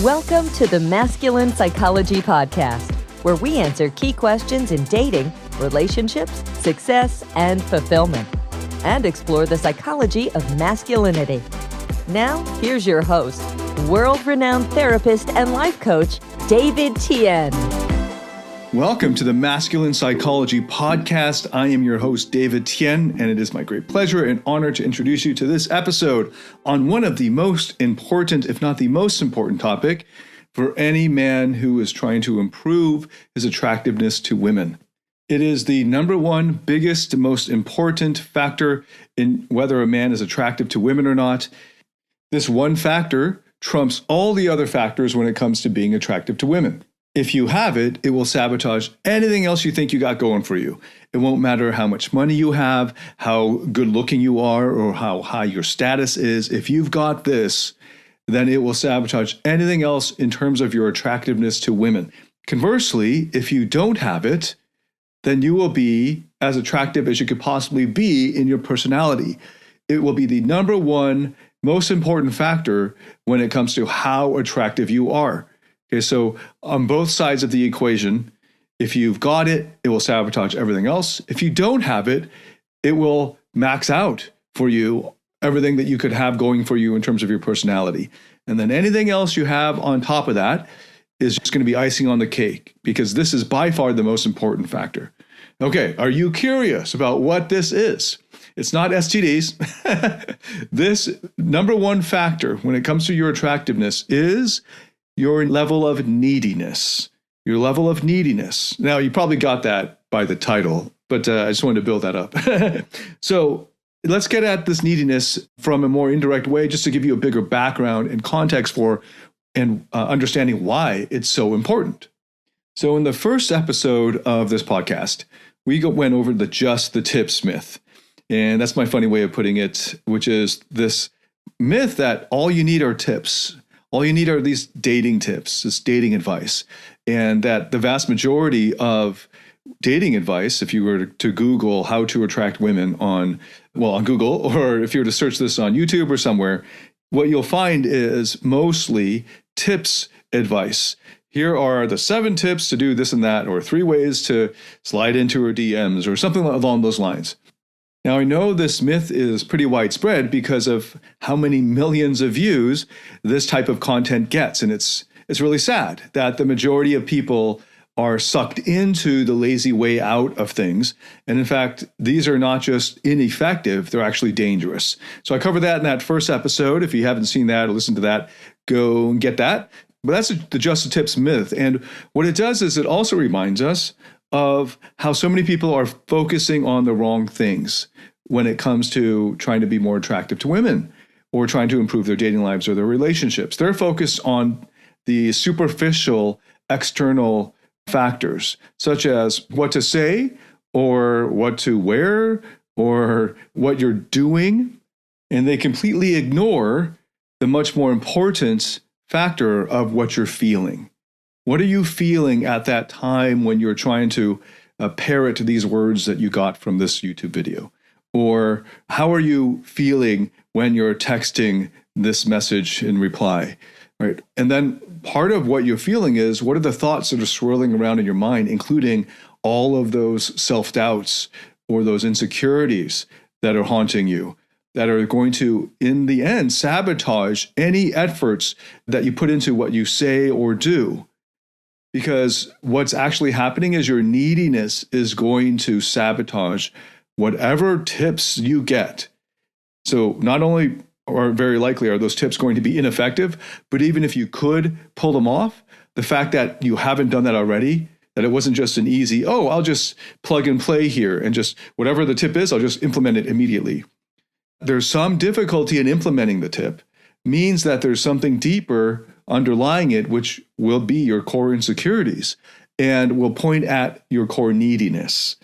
Welcome to the Masculine Psychology Podcast, where we answer key questions in dating, relationships, success, and fulfillment, and explore the psychology of masculinity. Now, here's your host, world-renowned therapist and life coach, David Tian. Welcome to the Masculine Psychology Podcast. I am your host, David Tian, and it is my great pleasure and honor to introduce you to this episode on one of the most important, if not the most important topic for any man who is trying to improve his attractiveness to women. It is the number one biggest, most important factor in whether a man is attractive to women or not. This one factor trumps all the other factors when it comes to being attractive to women. If you have it, it will sabotage anything else you think you got going for you. It won't matter how much money you have, how good looking you are, or how high your status is. If you've got this, then it will sabotage anything else in terms of your attractiveness to women. Conversely, if you don't have it, then you will be as attractive as you could possibly be in your personality. It will be the number one most important factor when it comes to how attractive you are. Okay, so on both sides of the equation, if you've got it, it will sabotage everything else. If you don't have it, it will max out for you everything that you could have going for you in terms of your personality. And then anything else you have on top of that is just going to be icing on the cake, because this is by far the most important factor. Okay, are you curious about what this is? It's not STDs. This number one factor when it comes to your attractiveness is your level of neediness. Your level of neediness. Now, you probably got that by the title, but I just wanted to build that up. So let's get at this neediness from a more indirect way, just to give you a bigger background and context for and understanding why it's so important. So in the first episode of this podcast, we went over the just the tips myth. And that's my funny way of putting it, which is this myth that all you need are tips. All you need are these dating tips, this dating advice, and that the vast majority of dating advice, if you were to Google how to attract women on Google, or if you were to search this on YouTube or somewhere, what you'll find is mostly tips advice. Here are the 7 tips to do this and that, or 3 ways to slide into her DMs, or something along those lines. Now, I know this myth is pretty widespread because of how many millions of views this type of content gets. And it's really sad that the majority of people are sucked into the lazy way out of things. And in fact, these are not just ineffective, they're actually dangerous. So I covered that in that first episode. If you haven't seen that or listened to that, go and get that. But that's the just the tips myth. And what it does is it also reminds us of how so many people are focusing on the wrong things when it comes to trying to be more attractive to women or trying to improve their dating lives or their relationships. They're focused on the superficial external factors, such as what to say or what to wear or what you're doing, and they completely ignore the much more important factor of what you're feeling. What are you feeling at that time when you're trying to parrot these words that you got from this YouTube video? Or how are you feeling when you're texting this message in reply? Right? And then part of what you're feeling is, what are the thoughts that are swirling around in your mind, including all of those self-doubts or those insecurities that are haunting you, that are going to, in the end, sabotage any efforts that you put into what you say or do. Because what's actually happening is your neediness is going to sabotage whatever tips you get. So not only or very likely are those tips going to be ineffective, but even if you could pull them off, the fact that you haven't done that already, that it wasn't just an easy, I'll just plug and play here and just whatever the tip is, I'll just implement it immediately. There's some difficulty in implementing the tip, means that there's something deeper underlying it, which will be your core insecurities and will point at your core neediness.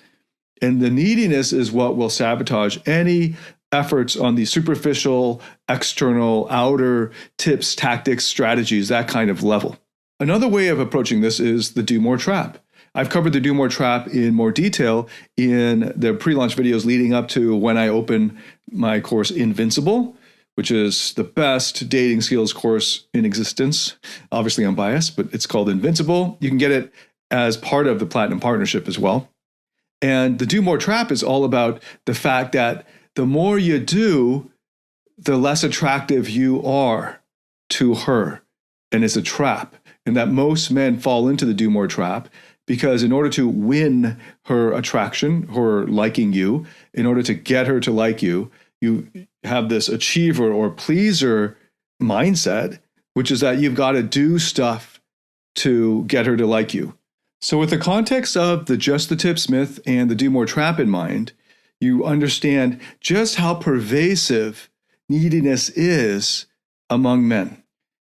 And the neediness is what will sabotage any efforts on the superficial, external, outer tips, tactics, strategies, that kind of level. Another way of approaching this is the do more trap. I've covered the do more trap in more detail in the pre-launch videos leading up to when I open my course Invincible, which is the best dating skills course in existence. Obviously, I'm biased, but it's called Invincible. You can get it as part of the Platinum Partnership as well. And the Do More Trap is all about the fact that the more you do, the less attractive you are to her. And it's a trap. And that most men fall into the Do More Trap because in order to win her attraction, her liking you, in order to get her to like you, you have this achiever or pleaser mindset, which is that you've got to do stuff to get her to like you. So with the context of the Just the Tips myth and the Do More Trap in mind, you understand just how pervasive neediness is among men.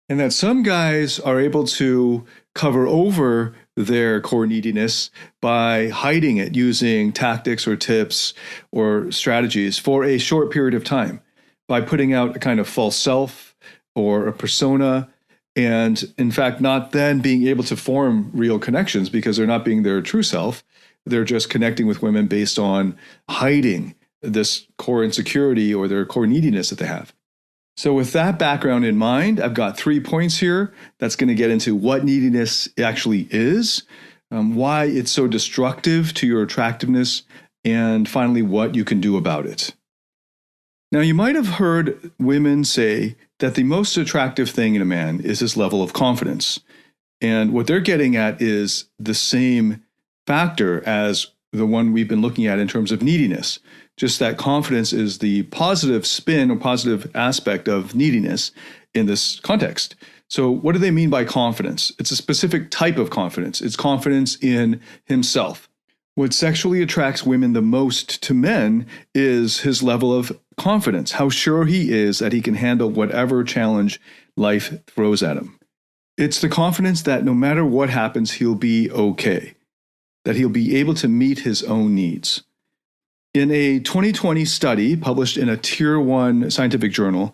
And that some guys are able to cover over their core neediness by hiding it using tactics or tips or strategies for a short period of time, by putting out a kind of false self or a persona, and in fact, not then being able to form real connections because they're not being their true self. They're just connecting with women based on hiding this core insecurity or their core neediness that they have. So with that background in mind, I've got 3 points here that's going to get into what neediness actually is, why it's so destructive to your attractiveness, and finally, what you can do about it. Now, you might have heard women say that the most attractive thing in a man is his level of confidence. And what they're getting at is the same factor as the one we've been looking at in terms of neediness. Just that confidence is the positive spin or positive aspect of neediness in this context. So what do they mean by confidence? It's a specific type of confidence. It's confidence in himself. What sexually attracts women the most to men is his level of confidence, how sure he is that he can handle whatever challenge life throws at him. It's the confidence that no matter what happens, he'll be okay, that he'll be able to meet his own needs. In a 2020 study published in a Tier 1 scientific journal,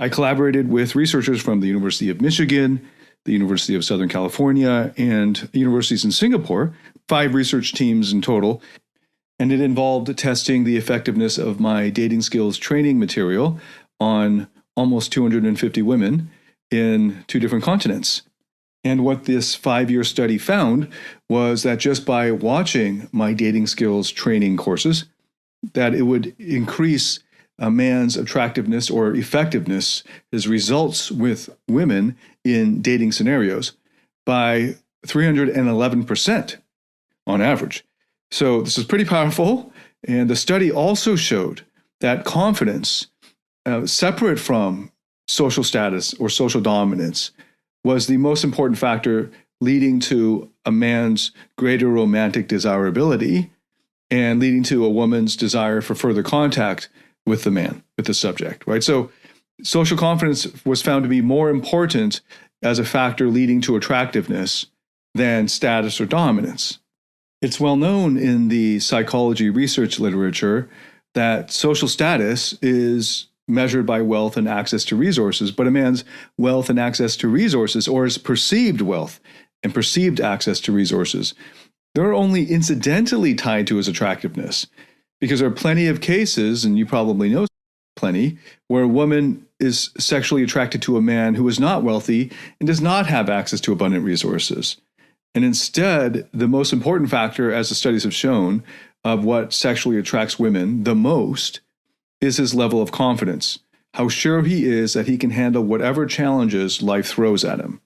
I collaborated with researchers from the University of Michigan, the University of Southern California, and universities in Singapore, 5 research teams in total, and it involved testing the effectiveness of my dating skills training material on almost 250 women in 2 different continents. And what this 5-year study found was that just by watching my dating skills training courses, that it would increase a man's attractiveness or effectiveness, his results with women in dating scenarios, by 311% on average. So this is pretty powerful. And the study also showed that confidence, separate from social status or social dominance, was the most important factor leading to a man's greater romantic desirability and leading to a woman's desire for further contact with the man, with the subject, right? So social confidence was found to be more important as a factor leading to attractiveness than status or dominance. It's well known in the psychology research literature that social status is measured by wealth and access to resources, but a man's wealth and access to resources, or his perceived wealth and perceived access to resources, they're only incidentally tied to his attractiveness, because there are plenty of cases, and you probably know plenty, where a woman is sexually attracted to a man who is not wealthy and does not have access to abundant resources. And instead, the most important factor, as the studies have shown, of what sexually attracts women the most is his level of confidence, how sure he is that he can handle whatever challenges life throws at him.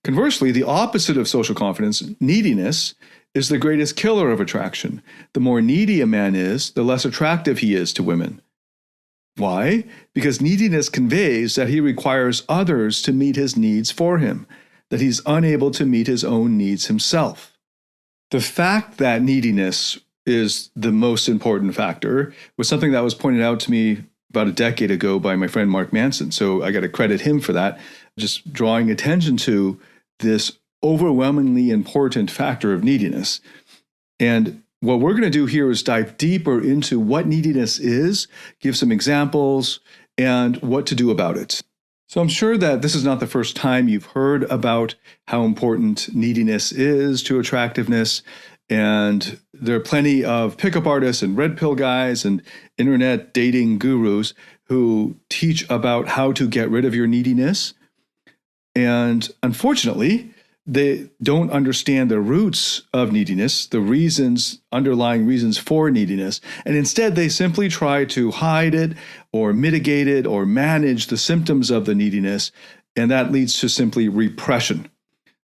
Conversely, the opposite of social confidence, neediness, is the greatest killer of attraction. The more needy a man is, the less attractive he is to women. Why? Because neediness conveys that he requires others to meet his needs for him, that he's unable to meet his own needs himself. The fact that neediness is the most important factor was something that was pointed out to me about a decade ago by my friend Mark Manson. So I got to credit him for that, just drawing attention to this overwhelmingly important factor of neediness. And what we're going to do here is dive deeper into what neediness is, give some examples, and what to do about it. So I'm sure that this is not the first time you've heard about how important neediness is to attractiveness. And there are plenty of pickup artists and red pill guys and internet dating gurus who teach about how to get rid of your neediness. And unfortunately, they don't understand the roots of neediness, the reasons, underlying reasons for neediness. And instead, they simply try to hide it or mitigate it or manage the symptoms of the neediness. And that leads to simply repression.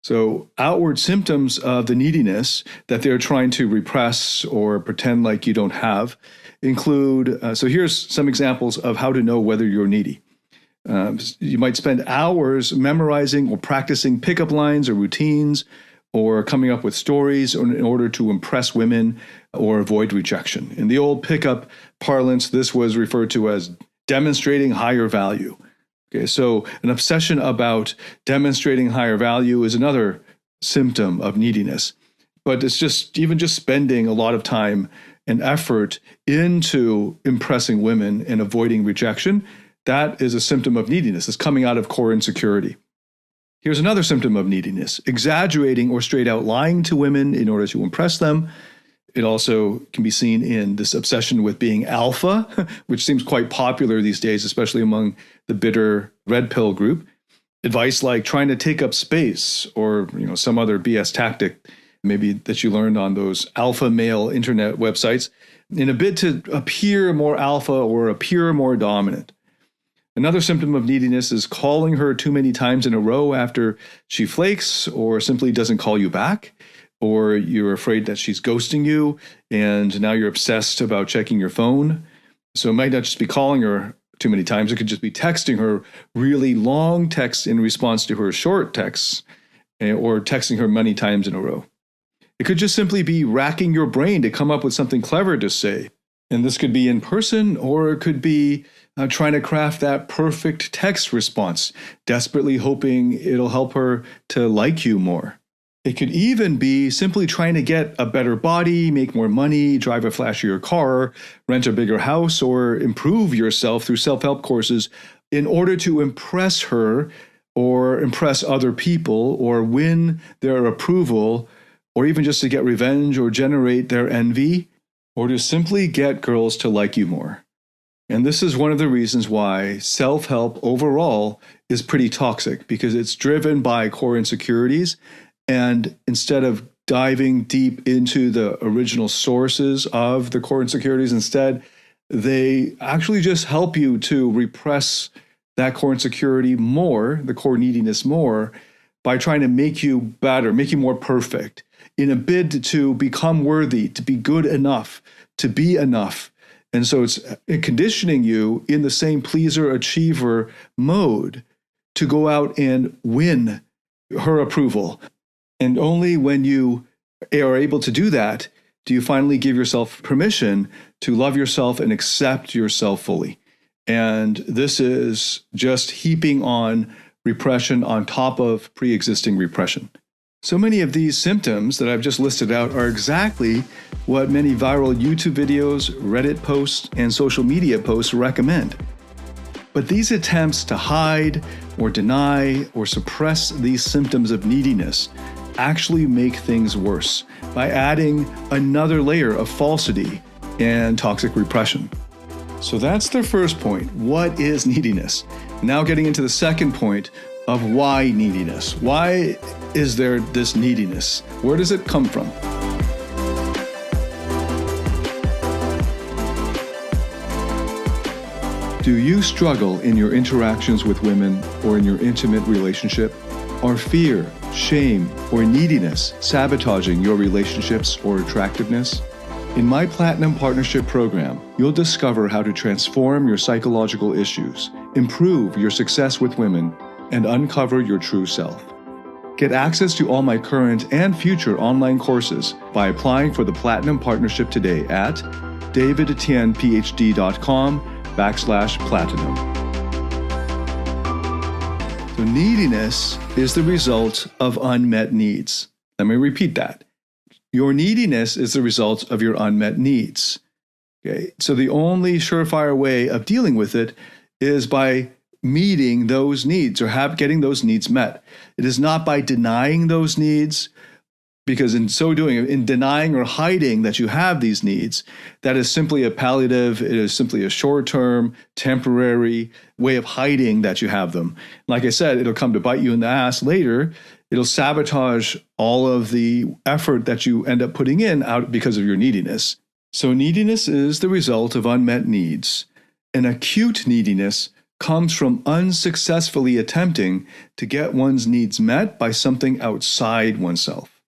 So outward symptoms of the neediness that they're trying to repress or pretend like you don't have include, so here's some examples of how to know whether you're needy. You might spend hours memorizing or practicing pickup lines or routines or coming up with stories in order to impress women or avoid rejection. In the old pickup parlance, this was referred to as demonstrating higher value. Okay, so an obsession about demonstrating higher value is another symptom of neediness. But it's just spending a lot of time and effort into impressing women and avoiding rejection. That is a symptom of neediness. It's coming out of core insecurity. Here's another symptom of neediness: exaggerating or straight out lying to women in order to impress them. It also can be seen in this obsession with being alpha, which seems quite popular these days, especially among the bitter red pill group. Advice like trying to take up space or some other BS tactic, maybe that you learned on those alpha male internet websites, in a bid to appear more alpha or appear more dominant. Another symptom of neediness is calling her too many times in a row after she flakes or simply doesn't call you back, or you're afraid that she's ghosting you and now you're obsessed about checking your phone. So it might not just be calling her too many times. It could just be texting her really long texts in response to her short texts, or texting her many times in a row. It could just simply be racking your brain to come up with something clever to say. And this could be in person, or it could be trying to craft that perfect text response, desperately hoping it'll help her to like you more. It could even be simply trying to get a better body, make more money, drive a flashier car, rent a bigger house, or improve yourself through self-help courses in order to impress her or impress other people or win their approval, or even just to get revenge or generate their envy, or to simply get girls to like you more. And this is one of the reasons why self-help overall is pretty toxic, because it's driven by core insecurities. And instead of diving deep into the original sources of the core insecurities, instead, they actually just help you to repress that core insecurity more, the core neediness more, by trying to make you better, make you more perfect, in a bid to become worthy, to be good enough, to be enough. And so it's conditioning you in the same pleaser-achiever mode to go out and win her approval. And only when you are able to do that do you finally give yourself permission to love yourself and accept yourself fully. And this is just heaping on repression on top of pre-existing repression. So many of these symptoms that I've just listed out are exactly what many viral YouTube videos, Reddit posts, and social media posts recommend. But these attempts to hide or deny or suppress these symptoms of neediness actually make things worse by adding another layer of falsity and toxic repression. So that's the first point. What is neediness? Now getting into the second point of why neediness. Why is there this neediness? Where does it come from? Do you struggle in your interactions with women or in your intimate relationship? Are fear, shame, or neediness sabotaging your relationships or attractiveness? In my Platinum Partnership Program, you'll discover how to transform your psychological issues, improve your success with women, and uncover your true self. Get access to all my current and future online courses by applying for the Platinum Partnership today at davidtianphd.com/platinum. So neediness is the result of unmet needs. Let me repeat that. Your neediness is the result of your unmet needs. Okay? So the only surefire way of dealing with it is by meeting those needs or getting those needs met. It is not by denying those needs Because in so doing, in denying or hiding that you have these needs, that is simply a palliative, it is simply a short-term, temporary way of hiding that you have them. Like I said, it'll come to bite you in the ass later. It'll sabotage all of the effort that you end up putting in out because of your neediness. So neediness is the result of unmet needs. An acute neediness comes from unsuccessfully attempting to get one's needs met by something outside oneself.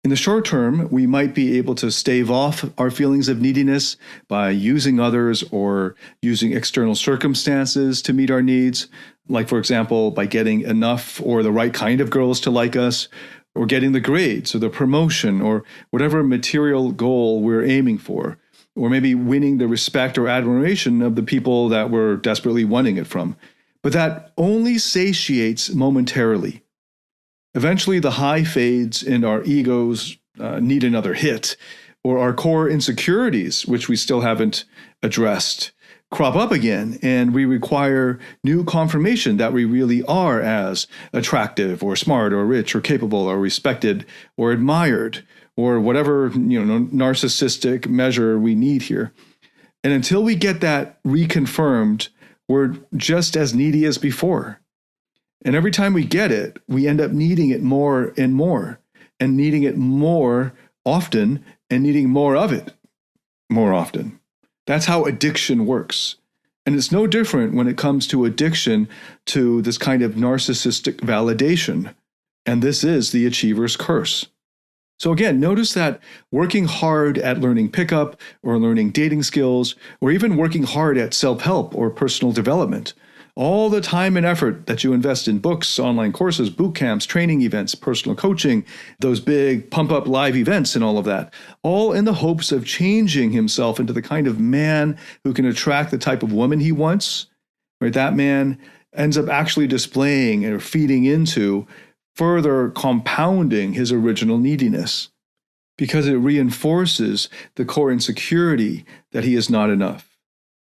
In the short term, we might be able to stave off our feelings of neediness by using others or using external circumstances to meet our needs, like, for example, by getting enough or the right kind of girls to like us, or getting the grades or the promotion or whatever material goal we're aiming for, or maybe winning the respect or admiration of the people that we're desperately wanting it from. But that only satiates momentarily. Eventually, the high fades and our egos need another hit, or our core insecurities, which we still haven't addressed, crop up again, and we require new confirmation that we really are as attractive or smart or rich or capable or respected or admired or whatever narcissistic measure we need here. And until we get that reconfirmed, we're just as needy as before. And every time we get it, we end up needing it more and more, and needing it more often, and needing more of it more often. That's how addiction works. And it's no different when it comes to addiction to this kind of narcissistic validation. And this is the achiever's curse. So again, notice that working hard at learning pickup or learning dating skills, or even working hard at self-help or personal development, all the time and effort that you invest in books, online courses, boot camps, training events, personal coaching, those big pump-up live events and all of that, all in the hopes of changing himself into the kind of man who can attract the type of woman he wants, right? That man ends up actually displaying or feeding into, further compounding his original neediness, because it reinforces the core insecurity that he is not enough,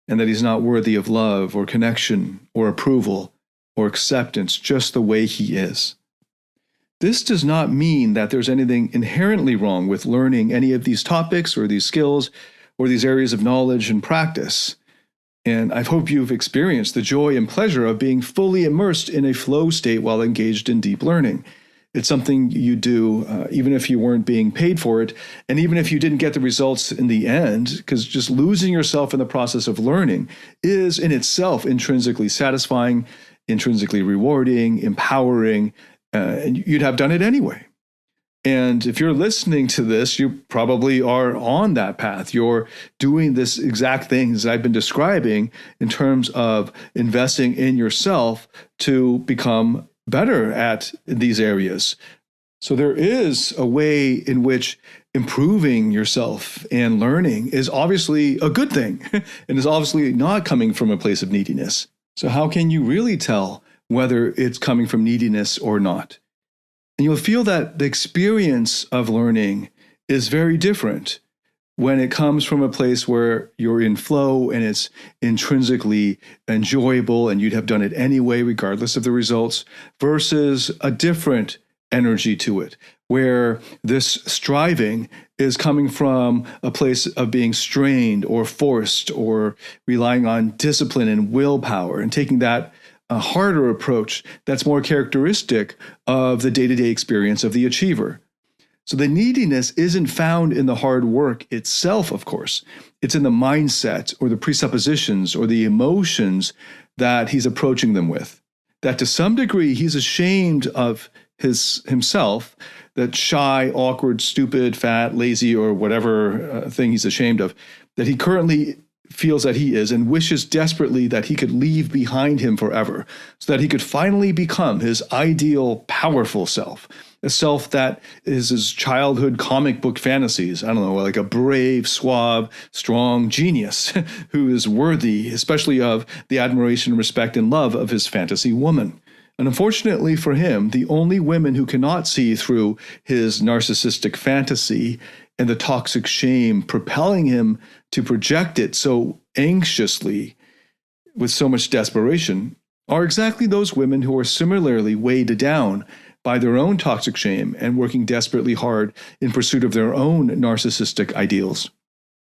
and that he's not worthy of love or connection or approval or acceptance just the way he is. This does not mean that there's anything inherently wrong with learning any of these topics or these skills or these areas of knowledge and practice. And I hope you've experienced the joy and pleasure of being fully immersed in a flow state while engaged in deep learning. It's something you do even if you weren't being paid for it, and even if you didn't get the results in the end, because just losing yourself in the process of learning is in itself intrinsically satisfying, intrinsically rewarding, empowering, and you'd have done it anyway. And if you're listening to this, you probably are on that path. You're doing this exact things I've been describing in terms of investing in yourself to become better at these areas. So there is a way in which improving yourself and learning is obviously a good thing and is obviously not coming from a place of neediness. So how can you really tell whether it's coming from neediness or not? And you'll feel that the experience of learning is very different when it comes from a place where you're in flow and it's intrinsically enjoyable and you'd have done it anyway, regardless of the results, versus a different energy to it, where this striving is coming from a place of being strained or forced or relying on discipline and willpower, and taking that a harder approach that's more characteristic of the day-to-day experience of the achiever. So the neediness isn't found in the hard work itself, of course. It's in the mindset or the presuppositions or the emotions that he's approaching them with. That to some degree, he's ashamed of himself, that shy, awkward, stupid, fat, lazy, or whatever thing he's ashamed of, that he currently feels that he is, and wishes desperately that he could leave behind him forever, so that he could finally become his ideal, powerful self, a self that is his childhood comic book fantasies. I don't know, like a brave, suave, strong genius who is worthy, especially of the admiration, respect, and love of his fantasy woman. And unfortunately for him, the only women who cannot see through his narcissistic fantasy and the toxic shame propelling him to project it so anxiously with so much desperation are exactly those women who are similarly weighed down by their own toxic shame and working desperately hard in pursuit of their own narcissistic ideals.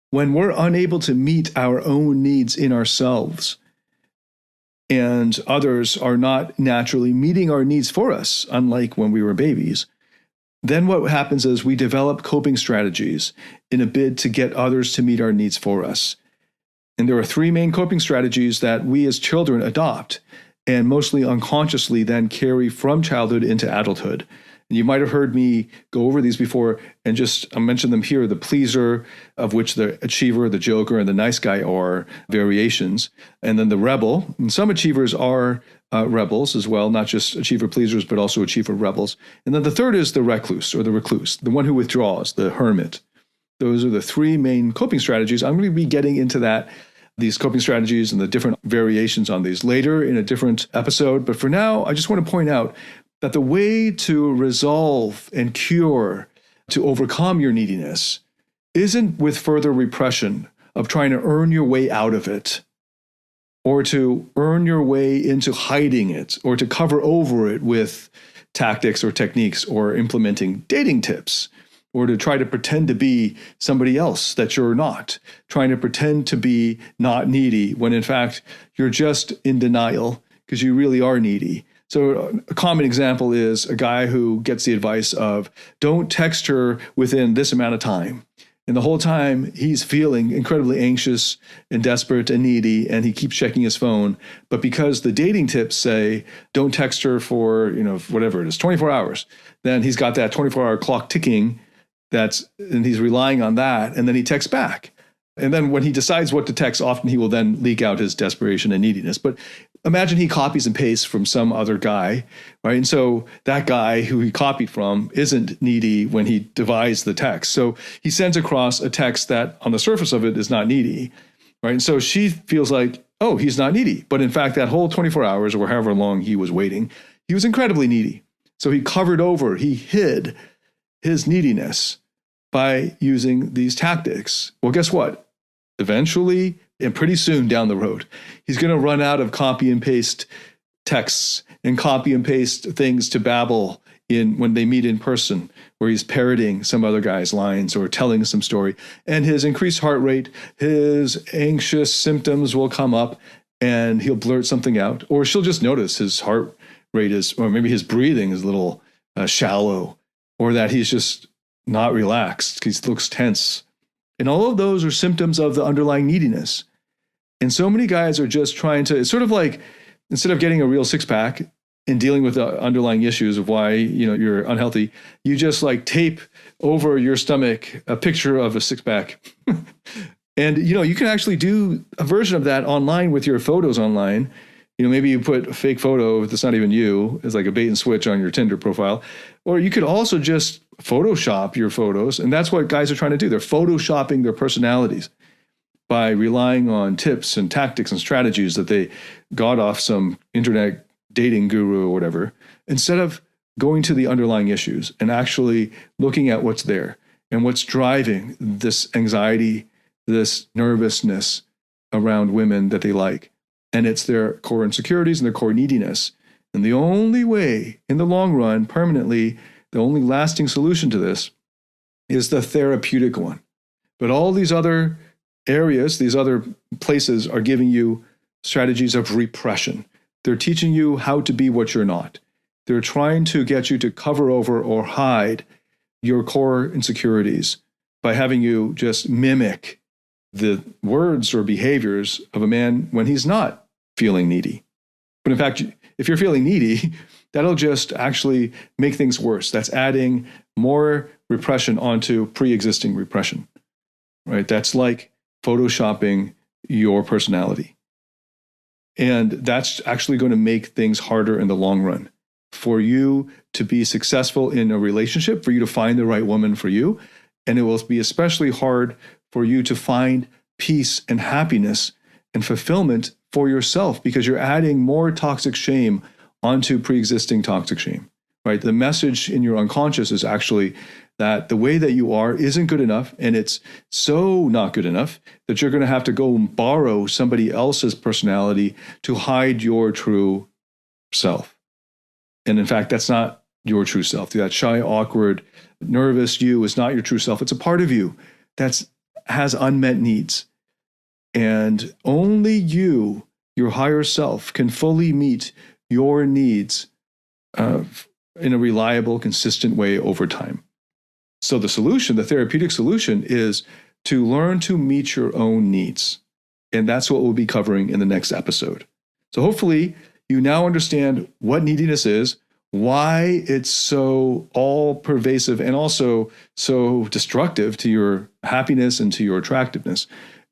When we're unable to meet our own needs in ourselves, and others are not naturally meeting our needs for us, unlike when we were babies, then what happens is we develop coping strategies in a bid to get others to meet our needs for us. And there are three main coping strategies that we as children adopt and mostly unconsciously then carry from childhood into adulthood. And you might have heard me go over these before and just I'll mention them here. The pleaser, of which the achiever, the joker, and the nice guy are variations. And then the rebel. And some achievers are rebels as well, not just achiever pleasers, but also achiever rebels. And then the third is the recluse or the recluse, the one who withdraws, the hermit. Those are the three main coping strategies. I'm going to be getting into these coping strategies and the different variations on these later in a different episode. But for now, I just want to point out that the way to resolve and cure, to overcome your neediness, isn't with further repression of trying to earn your way out of it, or to earn your way into hiding it, or to cover over it with tactics or techniques or implementing dating tips, or to try to pretend to be somebody else that you're not, trying to pretend to be not needy when in fact you're just in denial because you really are needy. So a common example is a guy who gets the advice of don't text her within this amount of time. And the whole time he's feeling incredibly anxious and desperate and needy, and he keeps checking his phone. But because the dating tips say don't text her for, whatever it is, 24 hours, then he's got that 24-hour clock ticking and he's relying on that. And then he texts back. And then when he decides what to text, often he will then leak out his desperation and neediness. But imagine he copies and pastes from some other guy, right? And so that guy who he copied from isn't needy when he devised the text. So he sends across a text that on the surface of it is not needy, right? And so she feels like, oh, he's not needy. But in fact, that whole 24 hours or however long he was waiting, he was incredibly needy. So he hid his neediness by using these tactics. Well, guess what? Eventually, and pretty soon down the road, he's going to run out of copy and paste texts and copy and paste things to babble when they meet in person, where he's parroting some other guy's lines or telling some story. And his increased heart rate, his anxious symptoms will come up and he'll blurt something out. Or she'll just notice his heart rate or maybe his breathing is a little shallow, or that he's just not relaxed. He looks tense. And all of those are symptoms of the underlying neediness. And so many guys are just trying to, it's sort of like, instead of getting a real six-pack and dealing with the underlying issues of why, you're unhealthy, you just like tape over your stomach a picture of a six-pack. And, you can actually do a version of that online with your photos online. Maybe you put a fake photo that's not even you as like a bait and switch on your Tinder profile. Or you could also just Photoshop your photos. And that's what guys are trying to do. They're Photoshopping their personalities by relying on tips and tactics and strategies that they got off some internet dating guru or whatever, instead of going to the underlying issues and actually looking at what's there and what's driving this anxiety, this nervousness around women that they like. And it's their core insecurities and their core neediness. And the only way in the long run, permanently, the only lasting solution to this is the therapeutic one. But all these other areas, these other places are giving you strategies of repression. They're teaching you how to be what you're not. They're trying to get you to cover over or hide your core insecurities by having you just mimic the words or behaviors of a man when he's not feeling needy. But in fact, if you're feeling needy, that'll just actually make things worse. That's adding more repression onto pre-existing repression, right? That's like Photoshopping your personality. And that's actually going to make things harder in the long run. For you to be successful in a relationship, for you to find the right woman for you, and it will be especially hard for you to find peace and happiness and fulfillment for yourself because you're adding more toxic shame onto pre-existing toxic shame, right? The message in your unconscious is actually that the way that you are isn't good enough, and it's so not good enough that you're going to have to go and borrow somebody else's personality to hide your true self. And in fact, that's not your true self. That shy, awkward, nervous you is not your true self. It's a part of you that has unmet needs. And only you, your higher self, can fully meet your needs in a reliable, consistent way over time. So the solution, the therapeutic solution, is to learn to meet your own needs. And that's what we'll be covering in the next episode. So hopefully you now understand what neediness is, why it's so all-pervasive and also so destructive to your happiness and to your attractiveness.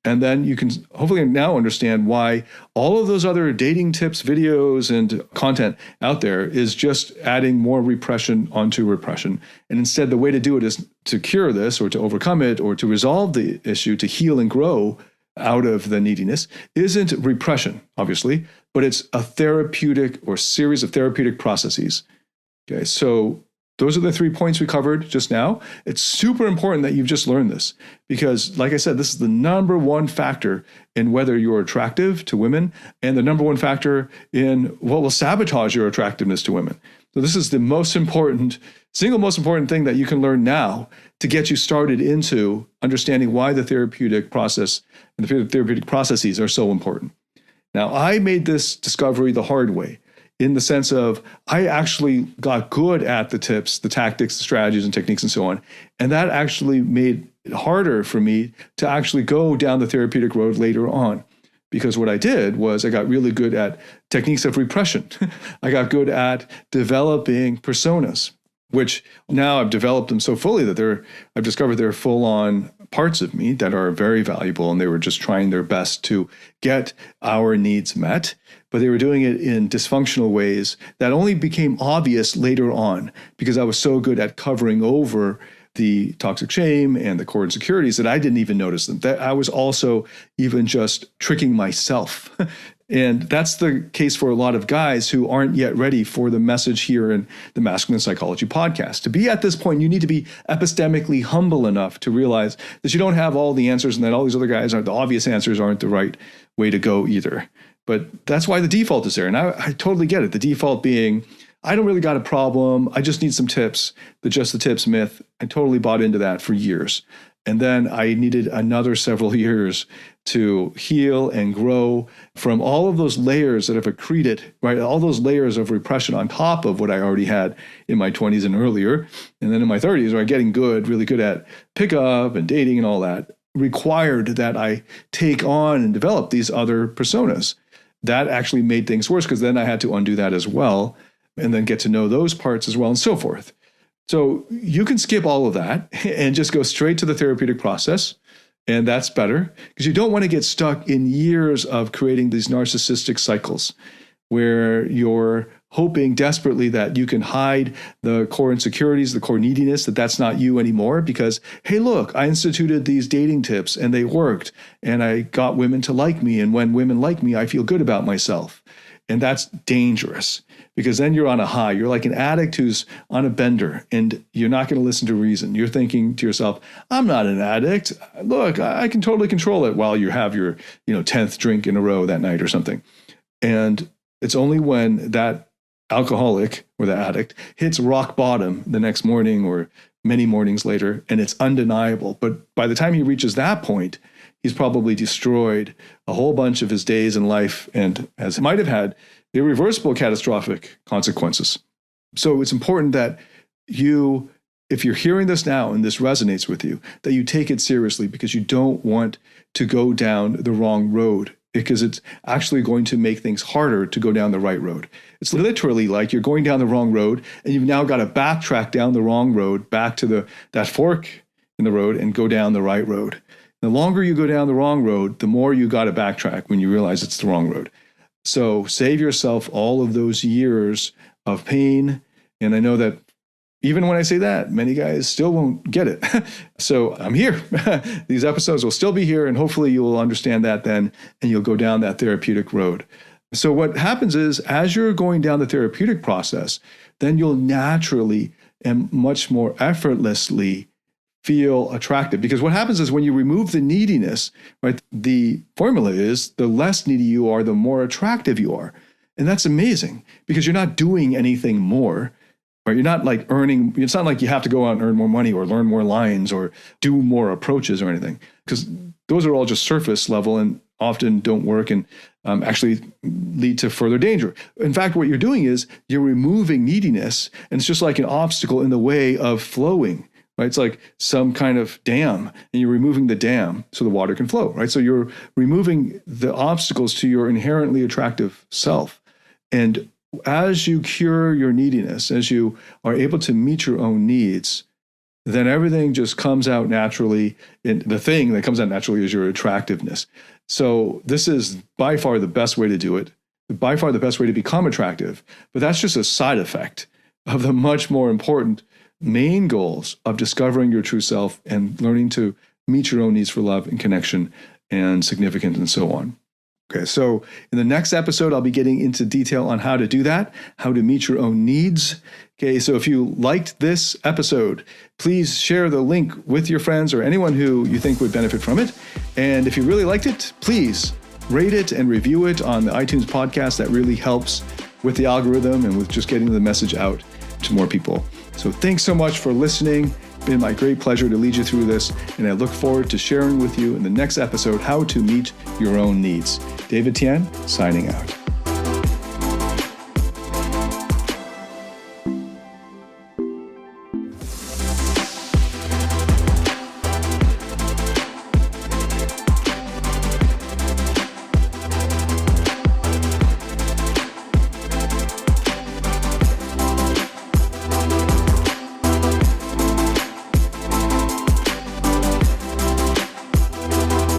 And then you can hopefully now understand why all of those other dating tips, videos, and content out there is just adding more repression onto repression. And instead, the way to do it is to cure this or to overcome it or to resolve the issue, to heal and grow out of the neediness, isn't repression, obviously, but it's a therapeutic or series of therapeutic processes. Okay, so those are the 3 points we covered just now. It's super important that you've just learned this because, like I said, this is the number one factor in whether you're attractive to women and the number one factor in what will sabotage your attractiveness to women. So this is the single most important thing that you can learn now to get you started into understanding why the therapeutic process and the therapeutic processes are so important. Now, I made this discovery the hard way, in the sense of I actually got good at the tips, the tactics, the strategies and techniques and so on. And that actually made it harder for me to actually go down the therapeutic road later on. Because what I did was I got really good at techniques of repression. I got good at developing personas, which now I've developed them so fully that I've discovered they're full-on parts of me that are very valuable, and they were just trying their best to get our needs met, but they were doing it in dysfunctional ways that only became obvious later on because I was so good at covering over the toxic shame and the core insecurities that I didn't even notice them. That I was also even just tricking myself. And that's the case for a lot of guys who aren't yet ready for the message here in the Masculine Psychology podcast. To be at this point, you need to be epistemically humble enough to realize that you don't have all the answers and that all these other guys the obvious answers aren't the right way to go either. But that's why the default is there. And I totally get it. The default being, I don't really got a problem. I just need some tips. The just the tips myth. I totally bought into that for years. And then I needed another several years to heal and grow from all of those layers that have accreted, right? All those layers of repression on top of what I already had in my 20s and earlier. And then in my 30s, where I'm getting really good at pickup and dating and all that, required that I take on and develop these other personas. That actually made things worse because then I had to undo that as well and then get to know those parts as well and so forth. So you can skip all of that and just go straight to the therapeutic process. And that's better because you don't want to get stuck in years of creating these narcissistic cycles where you're hoping desperately that you can hide the core insecurities, the core neediness, that's not you anymore because, hey, look, I instituted these dating tips and they worked and I got women to like me. And when women like me, I feel good about myself. And that's dangerous because then you're on a high. You're like an addict who's on a bender and you're not going to listen to reason. You're thinking to yourself, I'm not an addict. Look, I can totally control it while you have your 10th drink in a row that night or something. And it's only when that alcoholic or the addict hits rock bottom the next morning or many mornings later, and it's undeniable. But by the time he reaches that point, he's probably destroyed a whole bunch of his days in life and might have had irreversible catastrophic consequences. So it's important that you, if you're hearing this now and this resonates with you, that you take it seriously because you don't want to go down the wrong road because it's actually going to make things harder to go down the right road. It's literally like you're going down the wrong road and you've now got to backtrack down the wrong road back to that fork in the road and go down the right road. The longer you go down the wrong road, the more you got to backtrack when you realize it's the wrong road. So save yourself all of those years of pain. And I know that even when I say that, many guys still won't get it. So I'm here. These episodes will still be here, and hopefully you will understand that then, and you'll go down that therapeutic road. So what happens is, as you're going down the therapeutic process, then you'll naturally and much more effortlessly feel attractive. Because what happens is when you remove the neediness, right, the formula is the less needy you are, the more attractive you are. And that's amazing because you're not doing anything more. right? You're not like earning, it's not like you have to go out and earn more money or learn more lines or do more approaches or anything, because those are all just surface level and often don't work and actually lead to further danger. In fact, what you're doing is you're removing neediness, and it's just like an obstacle in the way of flowing, right? It's like some kind of dam, and you're removing the dam so the water can flow, right? So you're removing the obstacles to your inherently attractive self. And as you cure your neediness, as you are able to meet your own needs, then everything just comes out naturally. And the thing that comes out naturally is your attractiveness. So this is by far the best way to do it, by far the best way to become attractive. But that's just a side effect of the much more important main goals of discovering your true self and learning to meet your own needs for love and connection and significance and so on. Okay, so in the next episode, I'll be getting into detail on how to do that, how to meet your own needs. Okay, so if you liked this episode, please share the link with your friends or anyone who you think would benefit from it. And if you really liked it, please rate it and review it on the iTunes podcast. That really helps with the algorithm and with just getting the message out to more people. So thanks so much for listening. It's been my great pleasure to lead you through this, and I look forward to sharing with you in the next episode how to meet your own needs. David Tian, signing out.